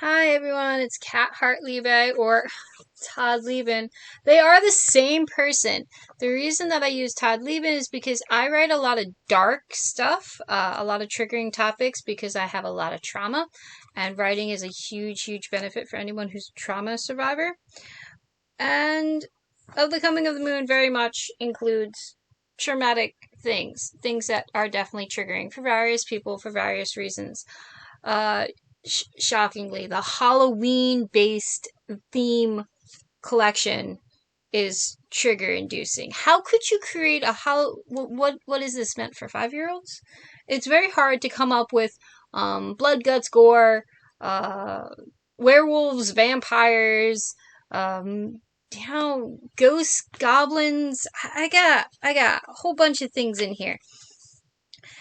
Hi everyone, it's Kat Hartliebe or Todd Leben. They are the same person. The reason that I use Todd Leben is because I write a lot of dark stuff, a lot of triggering topics because I have a lot of trauma, and writing is a huge, huge benefit for anyone who's a trauma survivor. And Of the Coming of the Moon very much includes traumatic things that are definitely triggering for various people for various reasons. Uh, Shockingly, the Halloween-based theme collection is trigger inducing. How could you create a what is this meant for 5-year-olds? It's very hard to come up with blood, guts, gore, uh, werewolves, vampires, ghosts, goblins. I got a whole bunch of things in here.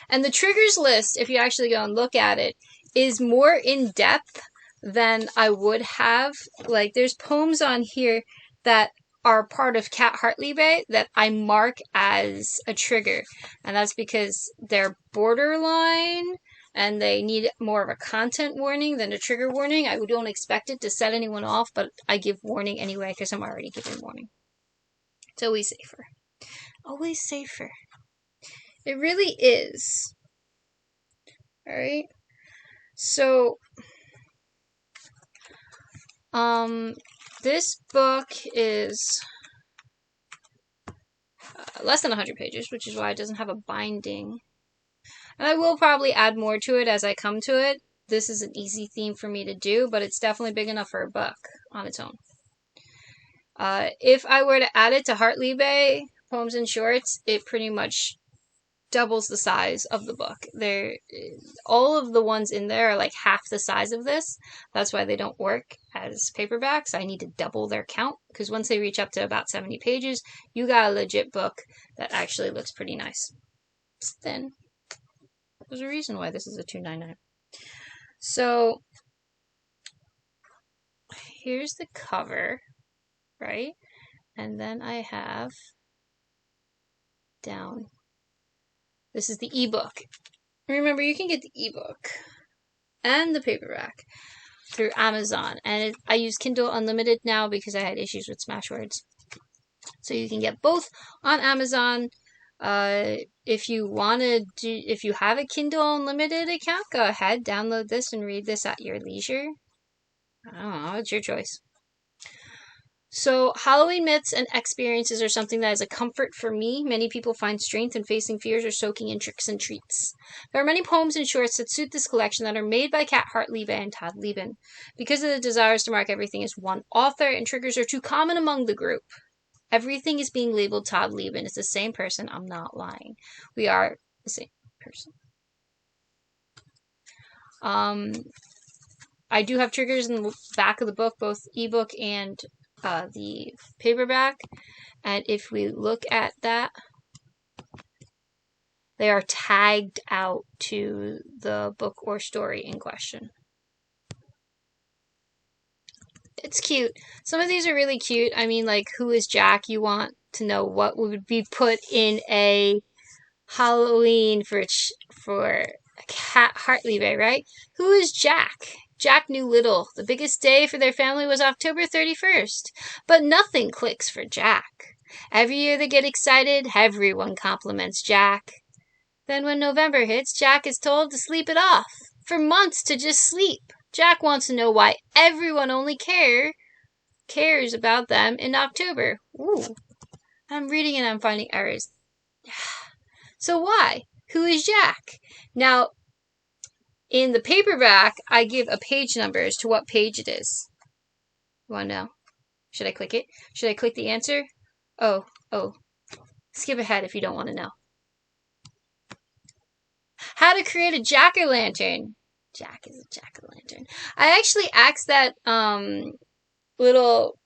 And the triggers list, if you actually go and look at it, is more in depth than I would have. Like, there's poems on here that are part of Kat Hartliebe that I mark as a trigger. And that's because they're borderline and they need more of a content warning than a trigger warning. I don't expect it to set anyone off, but I give warning anyway because I'm already giving warning. It's always safer. Always safer. It really is. Alright? So, this book is less than 100 pages, which is why it doesn't have a binding. And I will probably add more to it as I come to it. This is an easy theme for me to do, but it's definitely big enough for a book on its own. If I were to add it to Hartliebe, Poems and Shorts, it pretty much doubles the size of the book. All of the ones in there are like half the size of this. That's why they don't work as paperbacks. I need to double their count because once they reach up to about 70 pages, you got a legit book that actually looks pretty nice. It's thin. There's a reason why this is a $2.99. So here's the cover, right? And then I have down. This is the ebook. Remember, you can get the ebook and the paperback through Amazon. And I use Kindle Unlimited now because I had issues with Smashwords. So you can get both on Amazon. If you have a Kindle Unlimited account, go ahead, download this and read this at your leisure. I don't know, it's your choice. So, Halloween myths and experiences are something that is a comfort for me. Many people find strength in facing fears or soaking in tricks and treats. There are many poems and shorts that suit this collection that are made by Kat Hartliebe and Todd Leben. Because of the desires to mark everything as one author, and triggers are too common among the group. Everything is being labeled Todd Leben. It's the same person. I'm not lying. We are the same person. I do have triggers in the back of the book, both ebook and the paperback, and if we look at that, they are tagged out to the book or story in question. It's cute. Some of these are really cute. I mean, like, who is Jack? You want to know what would be put in a Halloween for Kat Hartliebe, right? Who is Jack? Jack knew little. The biggest day for their family was October 31st. But nothing clicks for Jack. Every year they get excited, everyone compliments Jack. Then when November hits, Jack is told to sleep it off. For months to just sleep. Jack wants to know why everyone only cares about them in October. Ooh. I'm reading and I'm finding errors. So why? Who is Jack? Now, in the paperback, I give a page number as to what page it is. You want to know? Should I click it? Should I click the answer? Oh. Skip ahead if you don't want to know. How to create a jack-o'-lantern. Jack is a jack-o'-lantern. I actually asked that little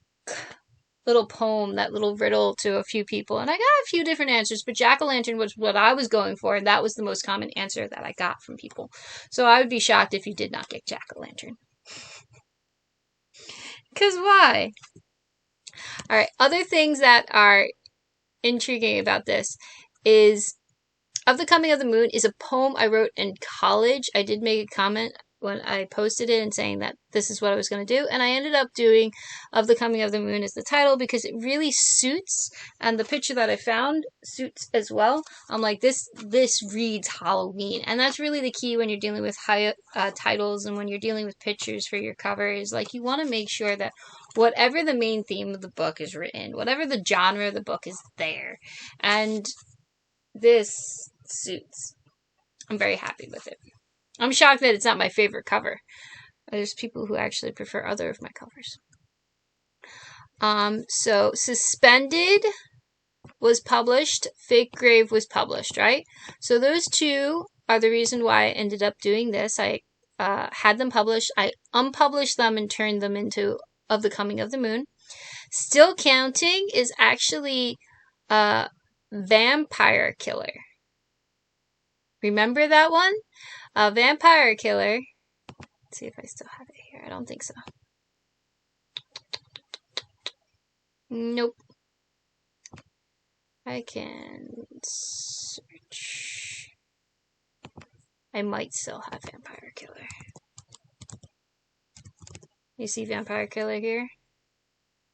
poem, that little riddle to a few people, and I got a few different answers, but jack-o'-lantern was what I was going for, and that was the most common answer that I got from people. So I would be shocked if you did not get jack-o'-lantern. Because why? Alright, other things that are intriguing about this is Of the Coming of the Moon is a poem I wrote in college. I did make a comment I posted it and saying that this is what I was going to do. And I ended up doing Of the Coming of the Moon as the title because it really suits, and the picture that I found suits as well. I'm like, this reads Halloween. And that's really the key when you're dealing with high titles and when you're dealing with pictures for your cover, is like you want to make sure that whatever the main theme of the book is written, whatever the genre of the book is there. And this suits. I'm very happy with it. I'm shocked that it's not my favorite cover. There's people who actually prefer other of my covers. So Suspended was published, Fake Grave was published, right? So those two are the reason why I ended up doing this. I had them published. I unpublished them and turned them into Of the Coming of the Moon. Still Counting is actually Vampire Killer. Remember that one? Vampire Killer. Let's see if I still have it here. I don't think so. Nope. I can search. I might still have Vampire Killer. You see Vampire Killer here?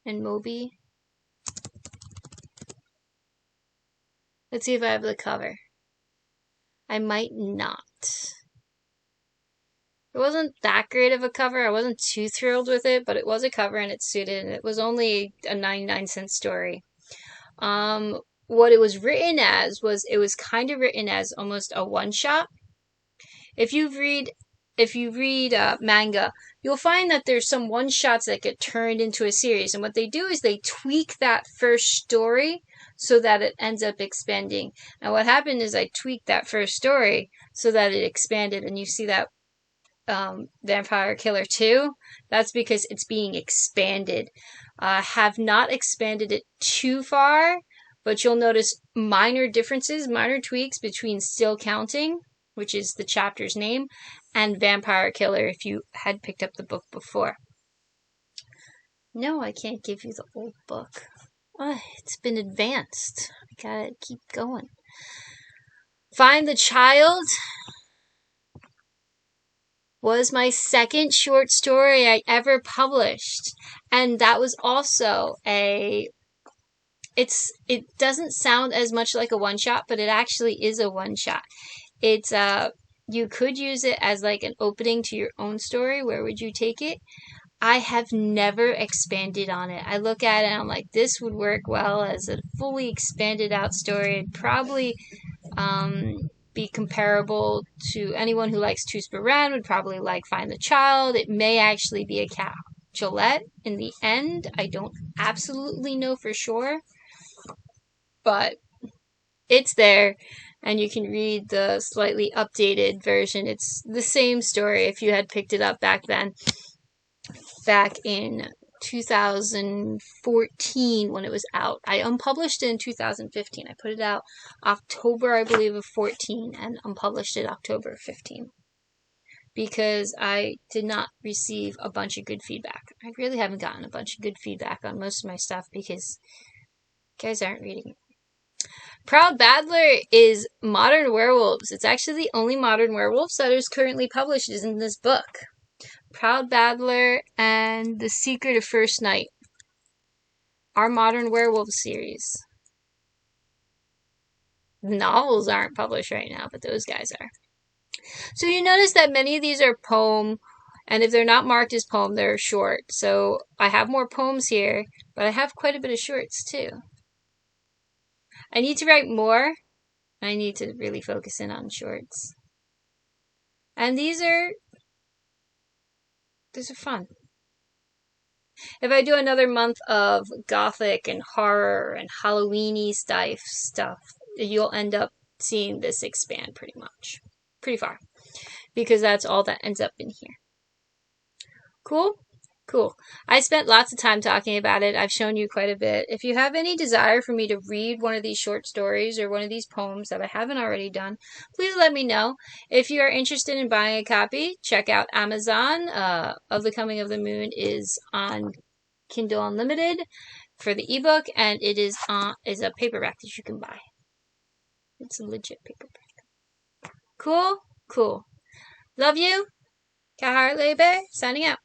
And Moby. Let's see if I have the cover. I might not. It wasn't that great of a cover. I wasn't too thrilled with it, but it was a cover and it suited, and it was only a 99-cent story. What it was written as was, it was kind of written as almost a one-shot. If you read manga, you'll find that there's some one-shots that get turned into a series, and what they do is they tweak that first story so that it ends up expanding. And what happened is I tweaked that first story so that it expanded, and you see that Vampire Killer 2, that's because it's being expanded. Have not expanded it too far, but you'll notice minor differences, minor tweaks between Still Counting, which is the chapter's name, and Vampire Killer if you had picked up the book before. No, I can't give you the old book. Oh, it's been advanced. I gotta keep going. Find the Child was my second short story I ever published. And that was also it doesn't sound as much like a one-shot, but it actually is a one-shot. It's, you could use it as like an opening to your own story. Where would you take it? I have never expanded on it. I look at it and I'm like, this would work well as a fully expanded out story. It'd probably, be comparable to anyone who likes Tuspa Ran would probably like Find the Child. It may actually be a Gillette in the end. I don't absolutely know for sure, but it's there, and you can read the slightly updated version. It's the same story if you had picked it up back then, back in 2014 when it was out. I unpublished it in 2015. I put it out October, I believe, of 14 and unpublished it October of 15 because I did not receive a bunch of good feedback. I really haven't gotten a bunch of good feedback on most of my stuff because you guys aren't reading it. Proud Battler is Modern Werewolves. It's actually the only Modern Werewolves that is currently published is in this book. Proud Battler and The Secret of First Night. Our Modern Werewolves series. The novels aren't published right now, but those guys are. So you notice that many of these are poem, and if they're not marked as poem, they're short. So I have more poems here, but I have quite a bit of shorts too. I need to write more. I need to really focus in on shorts. And these are fun. If I do another month of gothic and horror and Halloweeny stuff, you'll end up seeing this expand pretty much. Pretty far. Because that's all that ends up in here. Cool? Cool. I spent lots of time talking about it. I've shown you quite a bit. If you have any desire for me to read one of these short stories or one of these poems that I haven't already done, please let me know. If you are interested in buying a copy, check out Amazon. Of the Coming of the Moon is on Kindle Unlimited for the ebook, and it is a paperback that you can buy. It's a legit paperback. Cool? Cool. Love you. Hartliebe, signing out.